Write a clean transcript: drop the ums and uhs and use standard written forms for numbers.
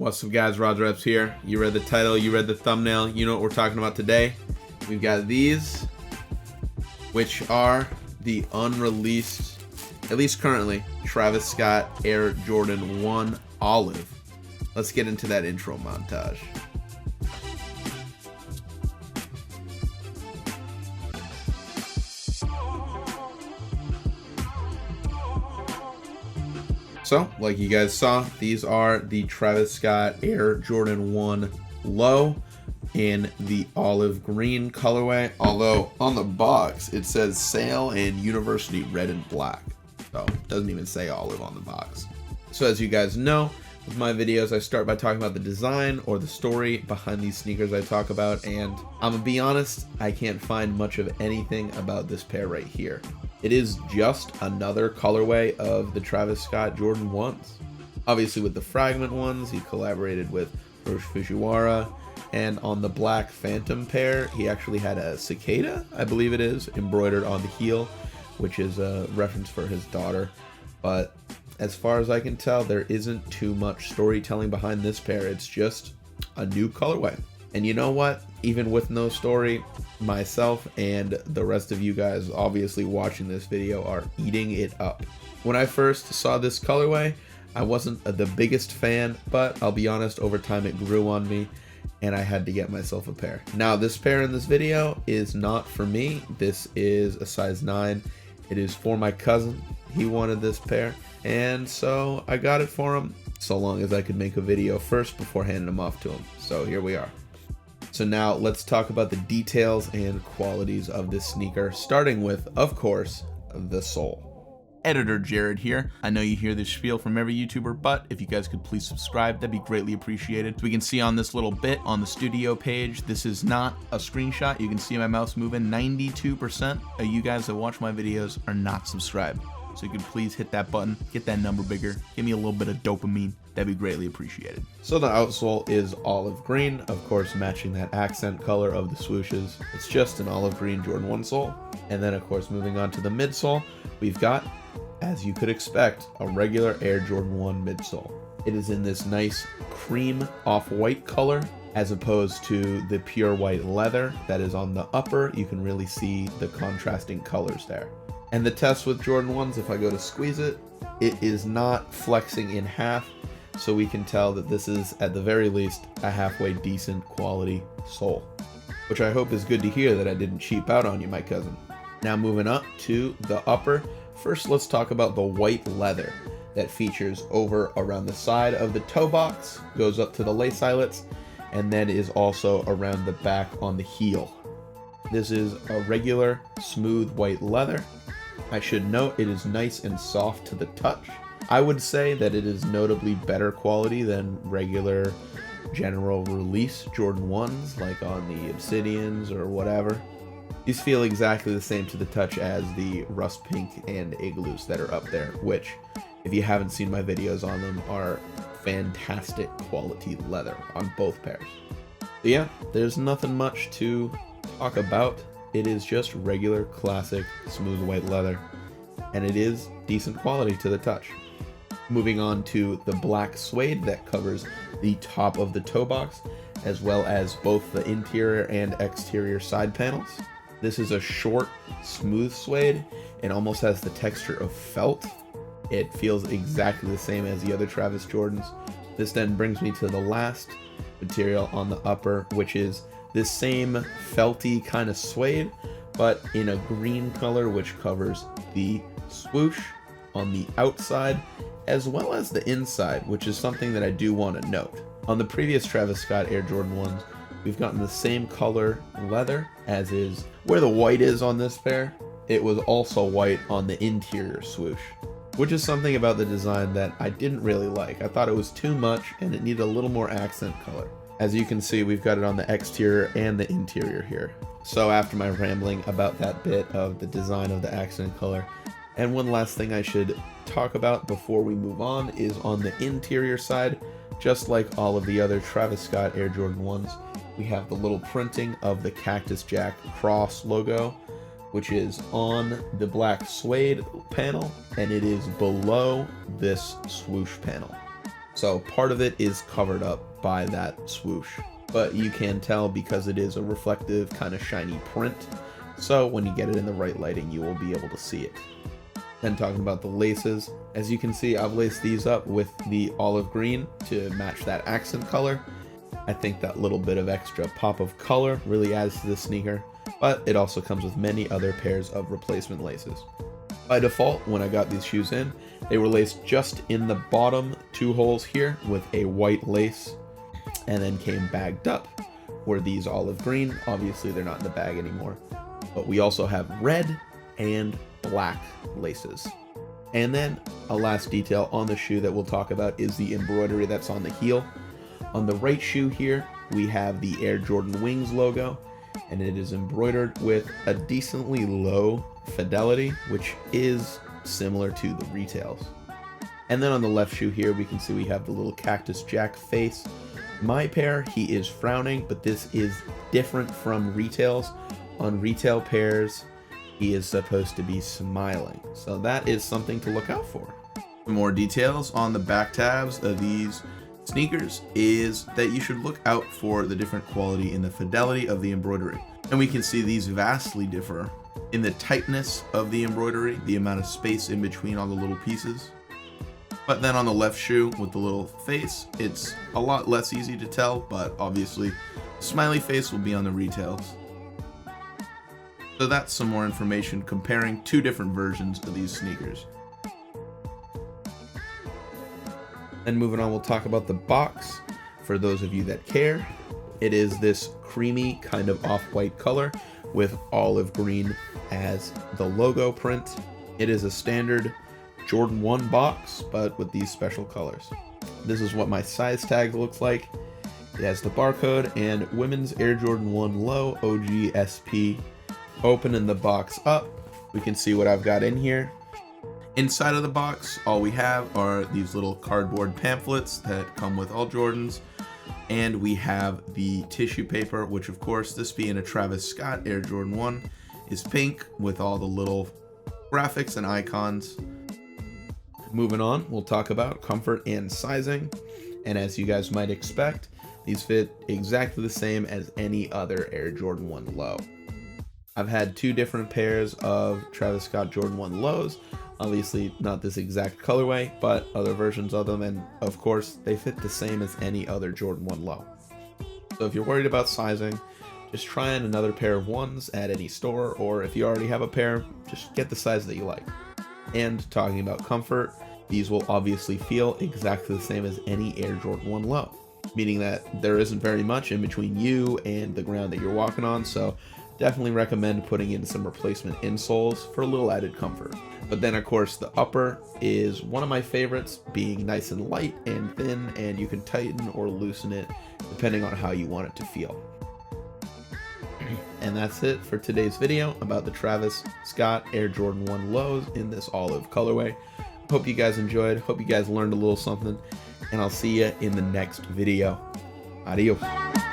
What's up guys, Rod Reps here. You read the title, you read the thumbnail, you know what we're talking about today. We've got these, which are the unreleased, at least currently, Travis Scott Air Jordan 1 Olive. Let's get into that intro montage. So, like you guys saw, these are the Travis Scott Air Jordan 1 Low in the olive green colorway. Although on the box it says Sail and University Red and Black. So it doesn't even say olive on the box. So as you guys know, with my videos I start by talking about the design or the story behind these sneakers I talk about, and I'm gonna be honest, I can't find much of anything about this pair right here. It is just another colorway of the Travis Scott Jordan 1s. Obviously with the fragment ones, he collaborated with Fujiwara, and on the black Phantom pair, he actually had a cicada, I believe it is, embroidered on the heel, which is a reference for his daughter. But as far as I can tell, there isn't too much storytelling behind this pair. It's just a new colorway. And you know what? Even with no story, myself and the rest of you guys obviously watching this video are eating it up. When I first saw this colorway, I wasn't the biggest fan, but I'll be honest, over time it grew on me and I had to get myself a pair. Now this pair in this video is not for me. This is a size 9. It is for my cousin. He wanted this pair, and so I got it for him, so long as I could make a video first before handing them off to him. So here we are. So now let's talk about the details and qualities of this sneaker, starting with, of course, the sole. Editor Jared here. I know you hear this spiel from every YouTuber, but if you guys could please subscribe, that'd be greatly appreciated. So we can see on this little bit on the studio page, this is not a screenshot. You can see my mouse moving. 92% of you guys that watch my videos are not subscribed. So you could please hit that button, get that number bigger, give me a little bit of dopamine. That'd be greatly appreciated. So the outsole is olive green, of course matching that accent color of the swooshes. It's just an olive green Jordan 1 sole. And then of course moving on to the midsole, we've got, as you could expect, a regular Air Jordan 1 midsole. It is in this nice cream off-white color, as opposed to the pure white leather that is on the upper. You can really see the contrasting colors there. And the test with Jordan 1s, if I go to squeeze it, it is not flexing in half, so we can tell that this is, at the very least, a halfway decent quality sole. Which I hope is good to hear that I didn't cheap out on you, my cousin. Now moving up to the upper, first let's talk about the white leather that features over around the side of the toe box, goes up to the lace eyelets, and then is also around the back on the heel. This is a regular, smooth white leather. I should note it is nice and soft to the touch. I would say that it is notably better quality than regular general release Jordan 1s, like on the Obsidians or whatever. These feel exactly the same to the touch as the Rust Pink and Igloos that are up there, which, if you haven't seen my videos on them, are fantastic quality leather on both pairs. So yeah, there's nothing much to talk about. It is just regular, classic, smooth white leather, and it is decent quality to the touch. Moving on to the black suede that covers the top of the toe box, as well as both the interior and exterior side panels. This is a short, smooth suede. It almost has the texture of felt. It feels exactly the same as the other Travis Jordans. This then brings me to the last material on the upper, which is this same felty kind of suede, but in a green color, which covers the swoosh on the outside, as well as the inside, which is something that I do want to note. On the previous Travis Scott Air Jordan 1s, we've gotten the same color leather as is where the white is on this pair. It was also white on the interior swoosh, which is something about the design that I didn't really like. I thought it was too much and it needed a little more accent color. As you can see, we've got it on the exterior and the interior here. So after my rambling about that bit of the design of the accent color, and one last thing I should talk about before we move on is on the interior side, just like all of the other Travis Scott Air Jordan 1s, we have the little printing of the Cactus Jack cross logo, which is on the black suede panel, and it is below this swoosh panel. So part of it is covered up by that swoosh, but you can tell because it is a reflective kind of shiny print. So when you get it in the right lighting, you will be able to see it. Then talking about the laces, as you can see, I've laced these up with the olive green to match that accent color. I think that little bit of extra pop of color really adds to the sneaker, but it also comes with many other pairs of replacement laces. By default, when I got these shoes in, they were laced just in the bottom 2 holes here with a white lace, and then came bagged up, where these olive green, obviously they're not in the bag anymore, but we also have red and black laces. And then a last detail on the shoe that we'll talk about is the embroidery that's on the heel. On the right shoe here, we have the Air Jordan Wings logo, and it is embroidered with a decently low fidelity, which is similar to the retails. And then on the left shoe here, we can see we have the little Cactus Jack face. My pair, he is frowning, but this is different from retails. On retail pairs, he is supposed to be smiling. So that is something to look out for. More details on the back tabs of these sneakers is that you should look out for the different quality in the fidelity of the embroidery. And we can see these vastly differ in the tightness of the embroidery, the amount of space in between all the little pieces. But then on the left shoe with the little face, it's a lot less easy to tell, but obviously smiley face will be on the retails. So that's some more information comparing 2 different versions of these sneakers. And moving on, we'll talk about the box. For those of you that care, it is this creamy kind of off-white color with olive green as the logo print. It is a standard Jordan 1 box, but with these special colors. This is what my size tag looks like. It has the barcode and women's Air Jordan 1 Low OG SP. Opening the box up, we can see what I've got in here. Inside of the box, all we have are these little cardboard pamphlets that come with all Jordans, and we have the tissue paper, which of course, this being a Travis Scott Air Jordan 1, is pink with all the little graphics and icons. Moving on, we'll talk about comfort and sizing, and as you guys might expect, these fit exactly the same as any other Air Jordan 1 Low. I've had 2 different pairs of Travis Scott Jordan 1 Lows, obviously not this exact colorway, but other versions of them, and of course they fit the same as any other Jordan 1 Low. So if you're worried about sizing, just try on another pair of ones at any store, or if you already have a pair, just get the size that you like. And talking about comfort, these will obviously feel exactly the same as any Air Jordan 1 Low, meaning that there isn't very much in between you and the ground that you're walking on, so definitely recommend putting in some replacement insoles for a little added comfort. But then of course the upper is one of my favorites, being nice and light and thin, and you can tighten or loosen it depending on how you want it to feel. And that's it for today's video about the Travis Scott Air Jordan 1 Lows in this olive colorway. Hope you guys enjoyed, hope you guys learned a little something, and I'll see you in the next video. Adios.